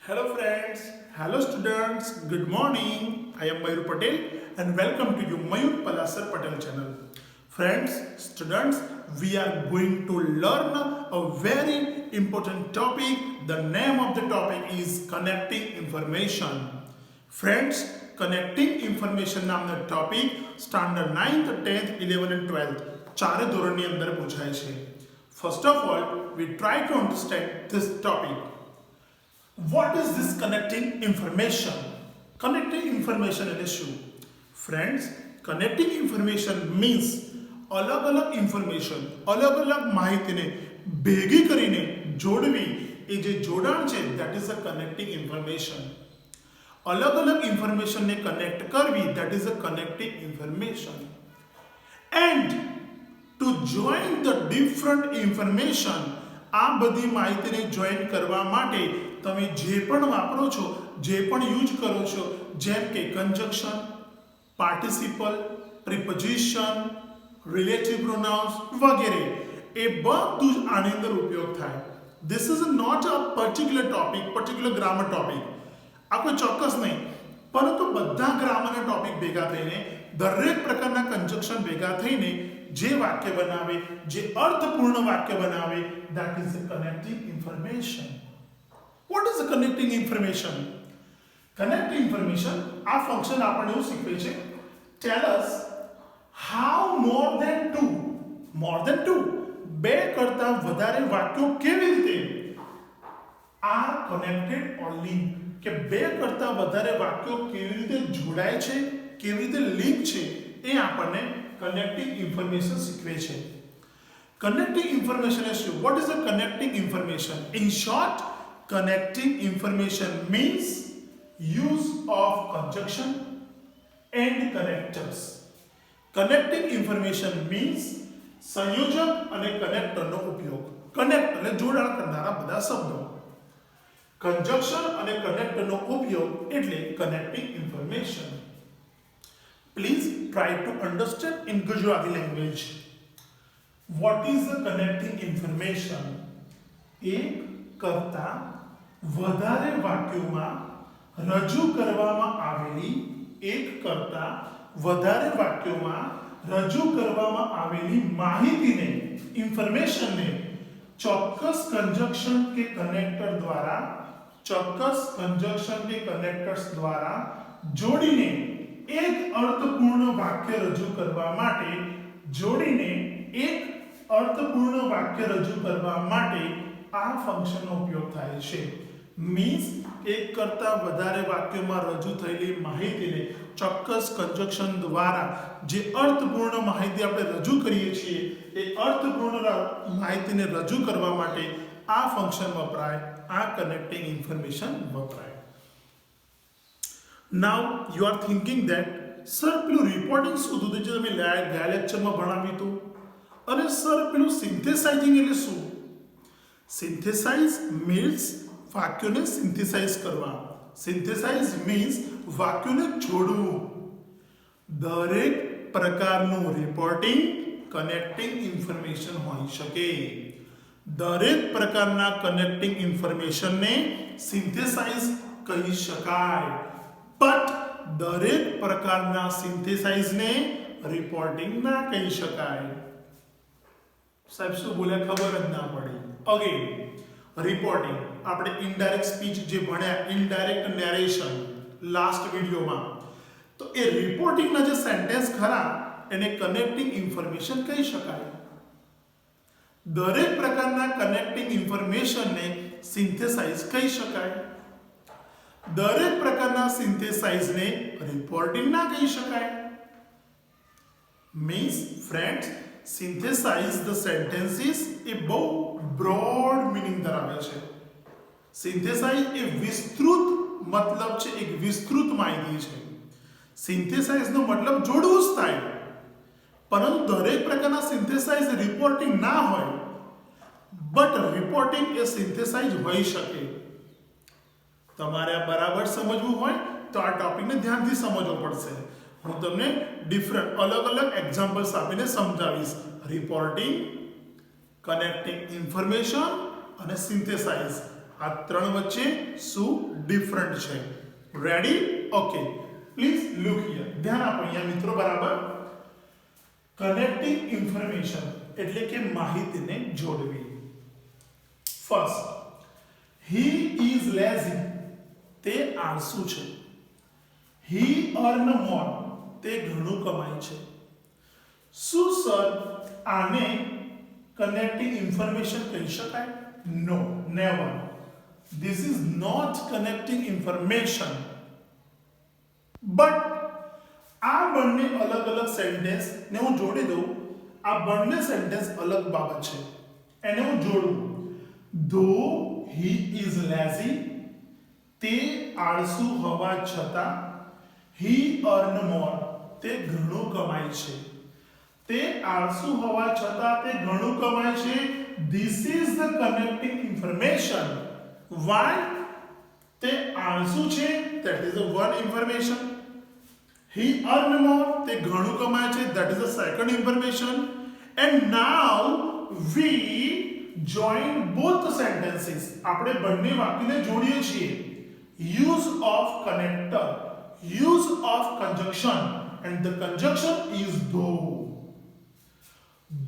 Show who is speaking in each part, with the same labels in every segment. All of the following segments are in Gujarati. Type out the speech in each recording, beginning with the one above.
Speaker 1: Hello friends, hello students, good morning. I am Mayur Patel and welcome to your Mayur Palasar Patel channel. Friends, students, we are going to learn a very important topic. The name of the topic is connecting information. Friends, connecting information નામનો topic standard 9th, 10th, 11th and 12th ચારે ધોરણની અંદર પૂછાય છે. First of all, we try to understand this topic. What is this connecting information? Connecting information એટલે શું? Friends, connecting information means અલગ અલગ ઇન્ફોર્મેશન, અલગ અલગ માહિતીને ભેગી કરીને જોડવી, એ જે જોડાણ છે that is a connecting information. अलग अलग इंफॉर्मेशन ने कनेक्ट करवी, that is a connecting information. And to join the different information, आ बधी माहिती ने जॉइन करवा माटे તમે જે પણ વાપરો છો, જે પણ યુઝ કરો છો, જેમ કે conjunction, participle, preposition, relative pronouns વગેરે, એ બધું જ આની અંદર ઉપયોગ થાય. This is not a particular topic, particular grammar topic. આ કોઈ ચોક્કસ નહીં, પરંતુ બધા ગ્રામરના ટોપિક ભેગા થઈને, દરેક પ્રકારના કંજક્શન ભેગા થઈને જે વાક્ય બનાવે, જે અર્થપૂર્ણ વાક્ય બનાવે, that is a connecting information. What is a connecting information? Connecting information, આ ફંક્શન આપણને એવું શીખવે છે, tell us how more than two, બે કરતા વધારે વાક્યો કેવી રીતે are connected or linked, કે બે કરતા વધારે વાક્યો કેવી રીતે જોડાય છે, કેવી રીતે લિંક છે, એ આપણને કનેક્ટિંગ ઇન્ફોર્મેશન શીખવે છે. Connecting information is what is a connecting information? In short, connecting information means use of conjunction and connectors. Connecting information means સંયોજક અને કનેક્ટરનો ઉપયોગ. કનેક્ટ એટલે જોડાણ કરનારા બધા શબ્દો. Conjunction અને connectorનો ઉપયોગ એટલે connecting information. Please try to understand in Gujarati language. What is the connecting information? એક કરતા વધારે વાક્યોમાં રજૂ કરવામાં આવેલી, એક કરતા વધારે વાક્યોમાં રજૂ કરવામાં આવેલી માહિતીને, ઇન્ફોર્મેશનને ચોક્કસ કંજક્શન કે કનેક્ટર દ્વારા, ચોક્કસ કંજક્શન કે કનેક્ટર્સ દ્વારા જોડીને એક અર્થપૂર્ણ વાક્ય રજૂ કરવા માટે, જોડીને એક અર્થપૂર્ણ વાક્ય રજૂ કરવા માટે આ ફંક્શનનો ઉપયોગ થાય છે. મીન્સ એક કરતા વધારે વાક્યોમાં રજૂ થયેલી માહિતીને ચોક્કસ કંજક્શન દ્વારા જે અર્થપૂર્ણ માહિતી આપણે રજૂ કરીએ છીએ, એ અર્થપૂર્ણ માહિતીને રજૂ કરવા માટે આ ફંક્શન વપરાય, આ કનેક્ટિંગ ઇન્ફોર્મેશન વપરાય. Now you are thinking that sir પેલું રિપોર્ટિંગ શું હતું, જે તમે ગયા લેક્ચરમાં ભણાવ્યું હતું, અને સર પેલું સિન્થેસાઇઝિંગ એટલે શું? સિન્થેસાઇઝ મીન્સ વાક્યોને સિન્થેસાઇઝ કરવા. સિન્થેસાઇઝ મીન્સ વાક્યોને જોડવું. દરેક પ્રકારનું રિપોર્ટિંગ કનેક્ટિંગ ઇન્ફોર્મેશન હોઈ શકે. દરેક પ્રકારના કનેક્ટિંગ ઇન્ફોર્મેશનને સિન્થેસાઇઝ કહી શકાય, બટ દરેક પ્રકારના સિન્થેસાઇઝને રિપોર્ટિંગ ના કહી શકાય. સાહેબ શું બોલ્યા ખબર જ ના પડી. અગેન રિપોર્ટિંગ, આપણે ઇનડાયરેક્ટ સ્પીચ જે ભણ્યા, ઇનડાયરેક્ટ નેરેશન લાસ્ટ વિડીયોમાં, તો એ રિપોર્ટિંગના જે સેન્ટેન્સ ખરા એને કનેક્ટિંગ ઇન્ફોર્મેશન કહી શકાય. દરેક પ્રકારના કનેક્ટિંગ ઇન્ફોર્મેશનને સિન્થેસાઇઝ કહી શકાય. દરેક પ્રકારના સિન્થેસાઇઝને રિપોર્ટિંગ ના કહી શકાય. Means friends, synthesize the sentences એ બહુ બ્રોડ મિનિંગ ધરાવે છે. સિન્થેસાઇઝ એ વિસ્તૃત મતલબ છે, એક વિસ્તૃત માહિતી છે. સિન્થેસાઇઝનો મતલબ જોડવું જ થાય, પરંતુ દરેક પ્રકારના સિન્થેસાઇઝ રિપોર્ટિંગ ના હોય, બટ રિપોર્ટિંગ એ સિન્થેસાઇઝ હોઈ શકે. તમારે આ બરાબર સમજવું હોય તો આ ટોપિકને ધ્યાનથી સમજવો પડશે. હું તમને ડિફરન્ટ અલગ અલગ એક્ઝામ્પલ્સ આપીને સમજાવીશ. રિપોર્ટિંગ, કનેક્ટિંગ ઇન્ફોર્મેશન અને સિન્થેસાઇઝ, આ ત્રણ વચ્ચે શું ડિફરન્ટ છે? Ready? Okay, please look here. ધ્યાન આપો અહીંયા મિત્રો. બરાબર. કનેક્ટિંગ ઇન્ફોર્મેશન એટલે કે માહિતીને જોડવી. ફર્સ્ટ, હી ઇઝ લેઝી, તે આળસુ છે. હી અર્ન મોર, તે ઘણું કમાય છે. શું સર આને કનેક્ટિંગ ઇન્ફોર્મેશન કહી શકાય? No, never. This is not connecting information. But આ બંને અલગ અલગ સેન્ટેન્સ ને હું જોડી દઉં. આ બંને સેન્ટેન્સ અલગ બાબત છે, એને હું જોડું. Though he is lazy, તે આળસુ હોવા છતાં, he earn more, તે ઘણું કમાય છે. તે આળસુ હોવા છતાં તે ઘણું કમાય છે. This is the connecting information. Why? તે આળસુ છે, that is the one information. He earn more, તે ઘણું કમાય છે, that is the second information. And now we join both the sentences. આપણે બંને વાક્યને જોડીએ છીએ. Use of connector, use of conjunction, and the conjunction is though.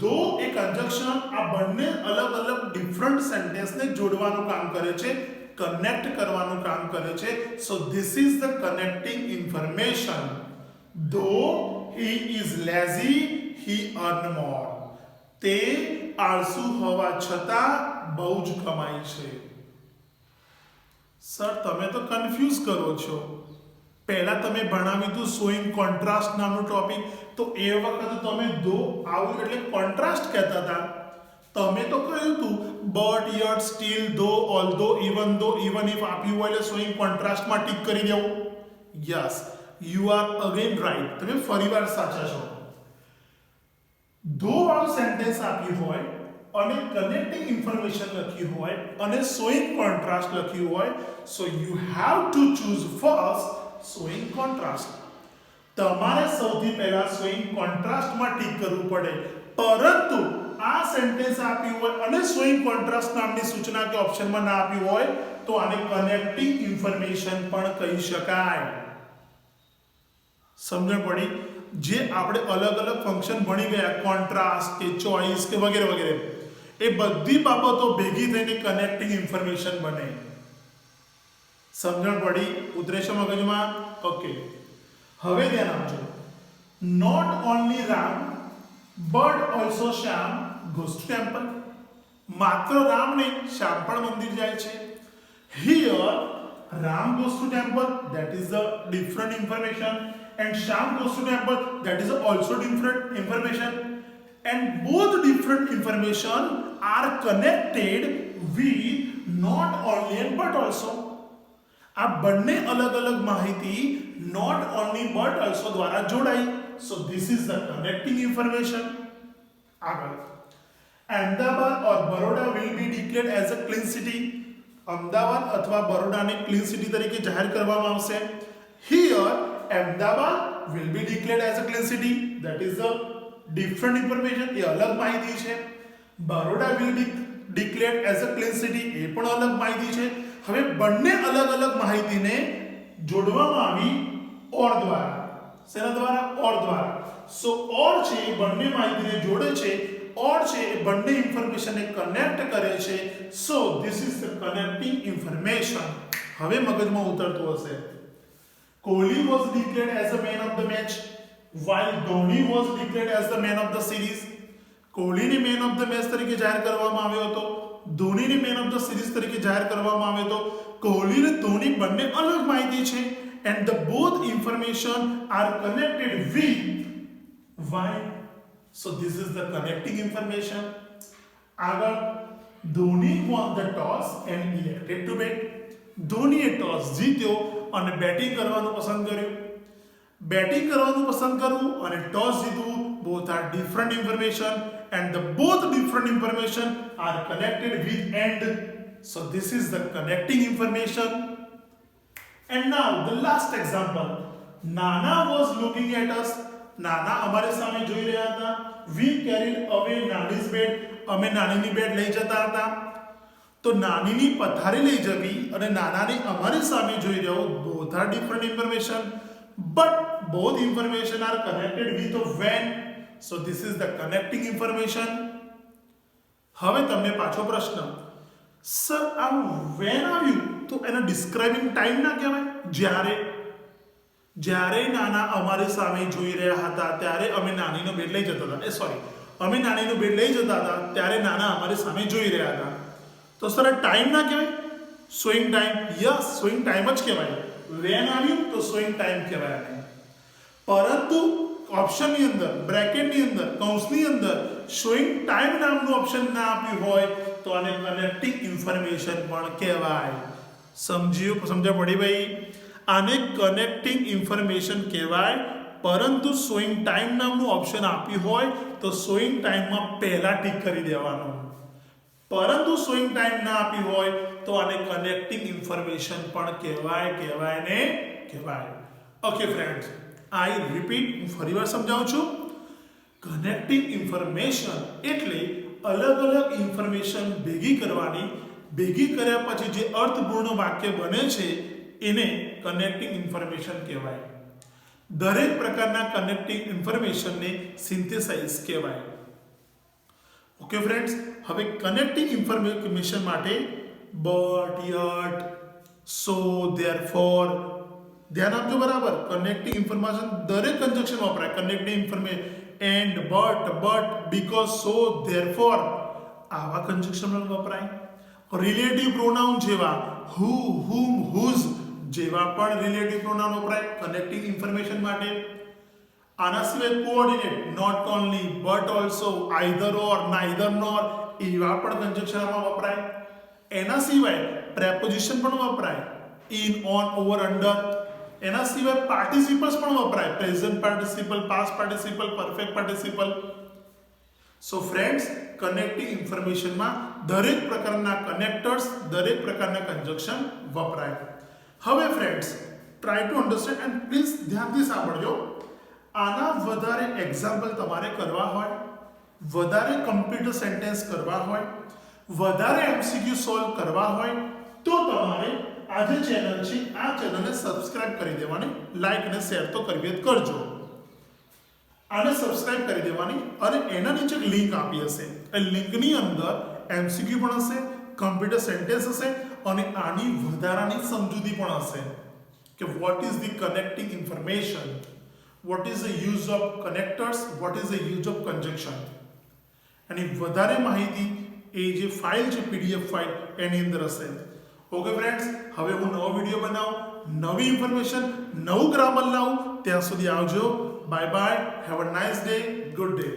Speaker 1: though A conjunction આ બંને અલગ અલગ ડિફરન્ટ સેન્ટેન્સને જોડવાનું કામ કરે છે, કનેક્ટ કરવાનું કામ કરે છે. So this is the connecting information. Though he is lazy, he earn more. તે આળસુ હોવા છતાં બહુ જ કમાય છે. સર તમે તો કન્ફ્યુઝ કરો છો. પહેલા તમે ભણાવ્યું હતું શોઈંગ કોન્ટ્રાસ્ટ નામનું ટોપિક, તો એ વખતે તમે દો આવું એટલે કોન્ટ્રાસ્ટ કહેતા હતા. તમે તો કહ્યું હતું બટ, યટ, સ્ટીલ, ધો, ઓલ્ધો, ઇવન ધો, ઇવન ઇફ આપ્યું હોય એટલે શોઈંગ કોન્ટ્રાસ્ટમાં ટીક કરી દેવું. Yes, you are again right. તમે ફરીવાર સાચા છો. ધો વાળું સેન્ટેન્સ આપ્યું હોય અને કનેક્ટિંગ ઇન્ફોર્મેશન લખ્યું હોય અને શોઈંગ કોન્ટ્રાસ્ટ લખ્યું હોય, so you have to choose first showing contrast. તમારે સૌથી પહેલા શોઈંગ કોન્ટ્રાસ્ટમાં ટીક કરવું પડે. પરંતુ આ સેન્ટેન્સ આપ્યું હોય અને શોઈંગ કોન્ટ્રાસ્ટ નામની સૂચના કે ઓપ્શનમાં ના આપ્યું હોય તો આને કનેક્ટિંગ ઇન્ફોર્મેશન પણ કહી શકાય. સમજણ પડી? જે આપણે અલગ અલગ ફંક્શન ભણી ગયા, કોન્ટ્રાસ્ટ કે ચોઇસ કે વગેરે વગેરે, એ બધી બાબતો ભેગી થઈને કનેક્ટિંગ ઇન્ફોર્મેશન બને. સમજણ પડી? ઉતરે છે મગજમાં? ઓકે, હવે ધ્યાન આપજો. Not only Ram but also Shyam goes to temple. માત્ર રામ નહીં, શ્યામ પણ મંદિર જાય છે. Here Ram goes to temple, that is the different information, and Shyam goes to temple, that is also different information, and both different information are connected with not only and but also. આ બંને અલગ અલગ માહિતી not only but also દ્વારા જોડાઈ. So this is the connecting information. આગળ, Ahmedabad or Baroda will be declared as a clean city. Ahmedabad અથવા બરોડાને ક્લીન સિટી તરીકે જાહેર કરવામાં આવશે. Here Ahmedabad will be declared as a clean city, that is the different information. એ અલગ માહિતી છે. Baroda will be declared as a clean city, એ પણ અલગ માહિતી છે. હવે બંને અલગ અલગ માહિતીને જોડવામાં આવી ઓર દ્વારા. શેના દ્વારા? ઓર દ્વારા. સો ઓર છે એ બંને માહિતીને જોડે છે, ઓર છે એ બંને ઇન્ફોર્મેશનને કનેક્ટ કરે છે. So this is the connecting information. હવે મગજમાં ઉતરતું હશે. Kohli was declared as the man of the match, while Dhoni was declared as the man of the series. કોહલીને મેન ઓફ ધ મેચ તરીકે જાહેર કરવામાં આવ્યો હતો, ધોનીને મેન ઓફ ધ સિરીઝ તરીકે જાહેર કરવામાં આવ્યો હતો. કોહલી અને ધોની બંને અલગ માહિતી છે, and the both information are connected with why. So this is the connecting information. આગળ, Dhoni won the toss and elected to bat. ધોનીએ ટોસ જીત્યો અને બેટિંગ કરવાનું પસંદ કર્યું. બેટિંગ કરવાનું પસંદ કરવું અને toss જીતવું, both are different information, and the both different information are connected with and. So this is the connecting information. And now the last example. Nana was looking at us. નાના અમારી સામે જોઈ રહ્યા હતા. We carried away Nani's bed. અમે નાનીની બેડ લઈ જતા હતા. તો નાનીની પથારી લઈ જવી અને નાનાની અમારી સામે જોઈ રહ્યો, both are different information, but both information are connected with a when. So this is the connecting information. હવે તમને પાછો પ્રશ્ન, સર આ when આવ્યું તો એનો ડિસ્ક્રાઇબિંગ ટાઈમ ના કહેવાય? જ્યારે નાના અમારી સામે જોઈ રહ્યા હતા ત્યારે અમે નાનીનો બેડ લઈ જતા હતા, અમે નાનીનો બેડ લઈ જતા હતા ત્યારે નાના અમારી સામે જોઈ રહ્યા હતા. તો સર ટાઈમ ના કહેવાય? Showing time. Yes, showing time જ કહેવાય. વેન આવ્યું તો શોઈંગ ટાઈમ કહેવાય. પરંતુ ઓપ્શનની અંદર, બ્રેકેટની અંદર, કૌંસની અંદર શોઈંગ ટાઈમ નામનું ઓપ્શન ના આપ્યું હોય તો આને કનેક્ટિંગ ઇન્ફોર્મેશન પણ કહેવાય. સમજ્યા પડી ભાઈ? આને કનેક્ટિંગ ઇન્ફોર્મેશન કહેવાય. પરંતુ શોઈંગ ટાઈમ નામનું ઓપ્શન આપ્યું હોય તો શોઈંગ ટાઈમમાં પહેલા ટીક કરી દેવાનું. પરંતુ શોઈંગ ટાઈમ ના આપ્યું હોય તો આને કનેક્ટિંગ ઇન્ફોર્મેશન પણ કહેવાય. ઓકે ફ્રેન્ડ્સ, આઈ રિપીટ, હું ફરીવાર સમજાવું છું. કનેક્ટિંગ ઇન્ફોર્મેશન એટલે અલગ અલગ ઇન્ફોર્મેશન ભેગી કરવાની, ભેગી કર્યા પછી જે અર્થપૂર્ણ વાક્ય બને છે એને કનેક્ટિંગ ઇન્ફોર્મેશન કહેવાય. દરેક પ્રકારના કનેક્ટિંગ ઇન્ફોર્મેશનને સિન્થેસાઇઝ કહેવાય. ઓકે ફ્રેન્ડ્સ, હવે કનેક્ટિંગ ઇન્ફોર્મેશન માટે બટ, યટ, સો, ધેરફોર ધ્યાન આપજો બરાબર. કનેક્ટિંગ ઇન્ફોર્મેશન દરેક કન્જક્શન વપરાય. Connecting information and, but, because, so, therefore આવા કન્જક્શન વપરાય. રિલેટિવ પ્રોનાઉન જેવા હુ, હુમ, હુઝ જેવા પણ રિલેટિવ પ્રોનાઉન વપરાય કનેક્ટિંગ ઇન્ફોર્મેશન માટે. આના સિવાય coordinate, not only, but also, either or, neither nor એવા પણ કન્જક્શનમાં વપરાય. એના સિવાય પ્રેપોઝિશન પણ વપરાય, ઇન, ઓન, ઓવર, અંડર. એના સિવાય પાર્ટિસિપલ્સ પણ વપરાય, present participle, past participle, perfect participle. So friends, connecting ઇન્ફોર્મેશનમાં દરેક પ્રકારના કનેક્ટર્સ, દરેક પ્રકારના કન્જક્શન વપરાય. હવે friends, try to understand and please ધ્યાનથી સાંભળજો. આના વધારે એક્ઝામ્પલ તમારે કરવા હોય, વધારે કમ્પ્યુટર સેન્ટેન્સ કરવા હોય, વધારે એમસીક્યુ સોલ્વ કરવા હોય તો તમારે આ જે ચેનલ છે આ ચેનલને સબસ્ક્રાઇબ કરી દેવાની, લાઈક અને શેર તો કરવી જ કરજો. આને સબસ્ક્રાઇબ કરી દેવાની અને એના નીચે એક લિંક આપી હશે. એ લિંકની અંદર એમસીક્યુ પણ હશે, કમ્પ્યુટર સેન્ટેન્સ હશે અને આની વધારાની સમજૂતી પણ હશે કે what is the connecting information, what is the use of connectors, what is the use of conjunction. એની વધારે માહિતી એ જે ફાઇલ છે પીડીએફ ફાઇલ એની અંદર હશે. ઓકે ફ્રેન્ડ્સ, હવે હું નવો વિડીયો બનાવું, નવી ઇન્ફોર્મેશન, નવું ગ્રામર લાવું. ત્યાં સુધી આવજો. Bye bye, have a nice day, good day.